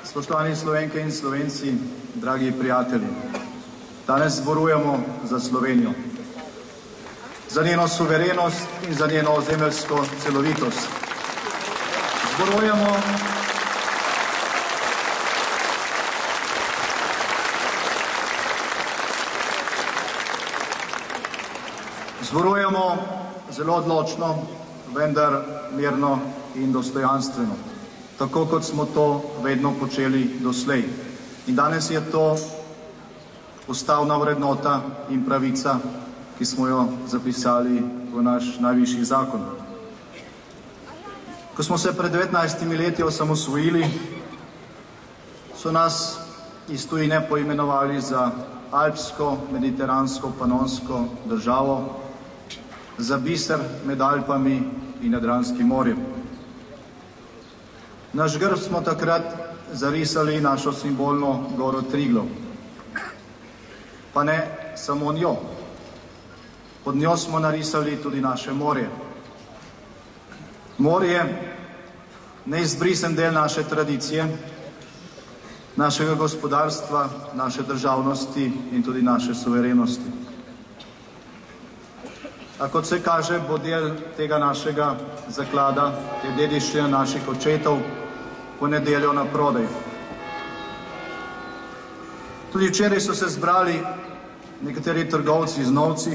Spoštovani Slovenke in Slovenci, dragi prijatelji, danes zborujemo za Slovenijo, za njeno suverenost in za njeno ozemeljsko celovitost. Zborujemo zelo odločno, vendar mirno in dostojanstveno, tako kot smo to vedno počeli doslej. In danes je to ustavna vrednota in pravica, ki smo jo zapisali v naš najvišji zakon. Ko smo se pred 19 leti osamosvojili, so nas iz tujine poimenovali za alpsko, mediteransko, panonsko državo, za biser med Alpami in Jadranskim morjem. Naš grb smo takrat zarisali našo simbolno goro Triglav. Pa ne samo njo. Pod njo smo narisali tudi naše morje. Morje, neizbrisen del naše tradicije, našega gospodarstva, naše državnosti in tudi naše suverenosti. A kot se kaže, bo del tega našega zaklada, te dediščine naših očetov, v nedeljo na prodaj. Tudi včeraj so se zbrali nekateri trgovci z novci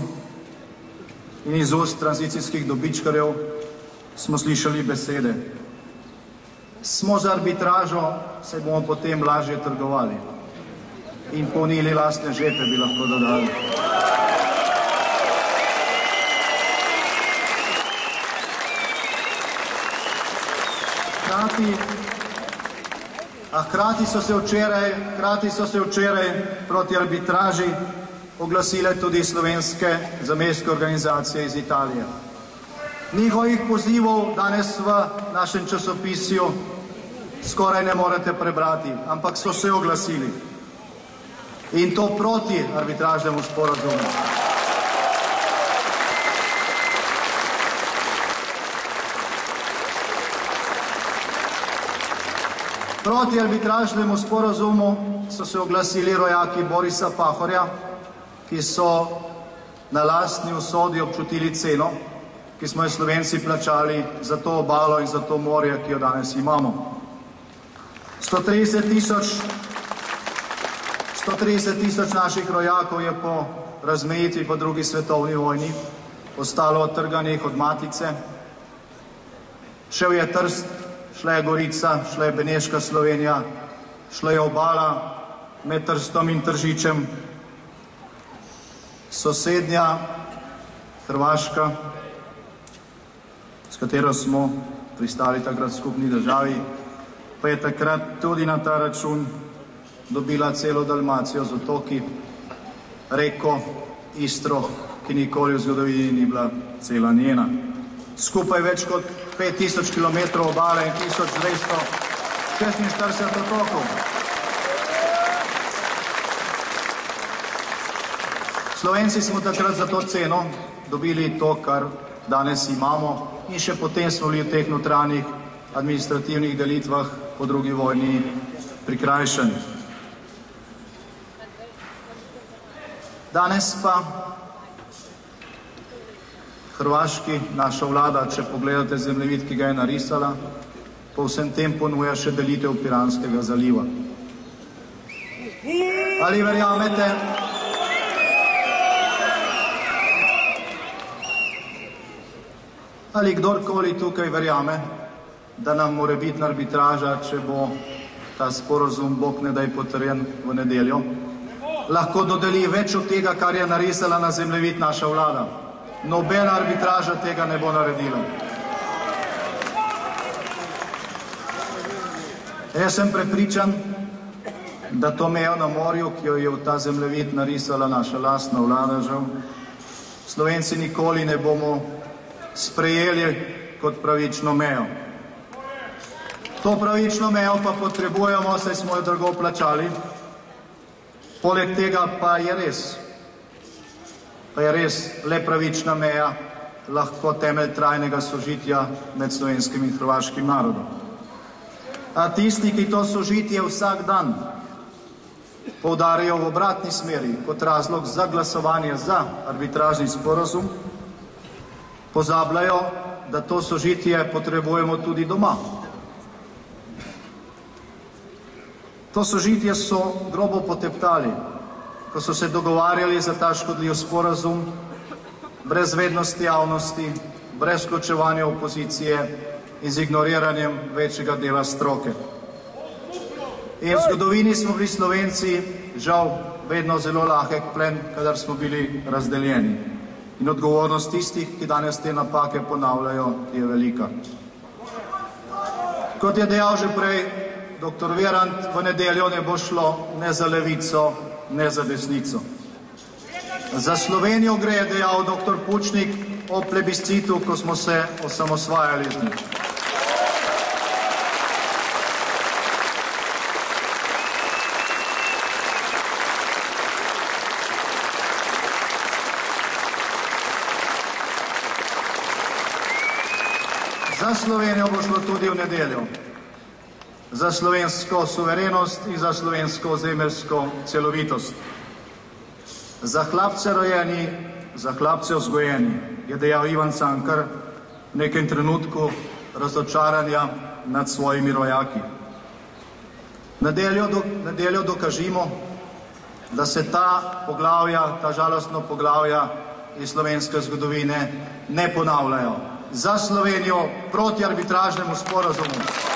in iz ust tranzicijskih dobičkarjev smo slišali besede: smo za arbitražo, se bomo potem lažje trgovali in polnili lastne žepe, bi lahko dodali. Hkrati so se včeraj proti arbitraži oglasile tudi slovenske zamejske organizacije iz Italije. Njihovih pozivov danes v našem časopisju skoraj ne morete prebrati, ampak so se oglasili. In to proti arbitražnemu sporazumu. Proti arbitražnemu sporazumu so se oglasili rojaki Borisa Pahorja, ki so na lastni usodi občutili ceno, ki smo jo Slovenci plačali za to obalo in za to morje, ki jo danes imamo. 130 tisoč naših rojakov je po razmejitvi po drugi svetovni vojni ostalo odtrganih od matice. Šel je Trst, šla je Gorica, šla je Beneška Slovenija, šla je obala med Trstom in Tržičem, sosednja Hrvaška, s katero smo pristali takrat skupni državi, pa je takrat tudi na ta račun dobila celo Dalmacijo z otoki, reko Istro, ki nikoli v zgodovini ni bila cela njena. Skupaj več kot 5000 km obale in 1246 otokov. Slovenci smo takrat za to ceno dobili to, kar danes imamo, in še potem smo bili v teh notranjih administrativnih delitvah po drugi vojni prikrajšani. Danes pa Hrvaški, naša vlada, če pogledate zemljevid, ki ga je narisala, po vsem tem ponuja še delitev Piranskega zaliva. Ali verjamete, ali kdorkoli tukaj verjame, da nam more biti arbitraža, če bo ta sporozum, Bog ne daj, potrjen v nedeljo, lahko dodeli več od tega, kar je narisala na zemljevid naša vlada? Nobena arbitraža tega ne bo naredila. Jaz sem prepričan, da to mejo na morju, ki jo je v ta zemljevid narisala naša lastna vlada, žal, Slovenci nikoli ne bomo sprejeli kot pravično mejo. To pravično mejo pa potrebujemo, saj smo jo drago plačali. Poleg tega pa je res le pravična meja lahko temelj trajnega sožitja med slovenskim in hrvaškim narodom. A tisti, ki to sožitje vsak dan poudarjajo v obratni smeri kot razlog za glasovanje za arbitražni sporazum, pozabljajo, da to sožitje potrebujemo tudi doma. To sožitje so grobo poteptali, ko so se dogovarjali za ta škodljiv sporazum, brez vednosti javnosti, brez vključevanja opozicije in z ignoriranjem večjega dela stroke. In v zgodovini smo bili Slovenci žal vedno zelo lahek plen, kadar smo bili razdeljeni. In odgovornost tistih, ki danes te napake ponavljajo, je velika. Kot je dejal že prej dr. Virant, v nedeljo ne bo šlo ne za levico, ne za desnico. Za Slovenijo gre, je dejal dr. Pučnik o plebiscitu, ko smo se osamosvajali z njim. Za Slovenijo bo šlo tudi v nedeljo. Za slovensko suverenost in za slovensko ozemeljsko celovitost. Za hlapce rojeni, za hlapce vzgojeni, je dejal Ivan Cankar v nekem trenutku razočaranja nad svojimi rojaki. Nedeljo dokažimo, da se ta poglavja, ta žalostna poglavja iz slovenske zgodovine ne ponavljajo. Za Slovenijo proti arbitražnemu sporazumu.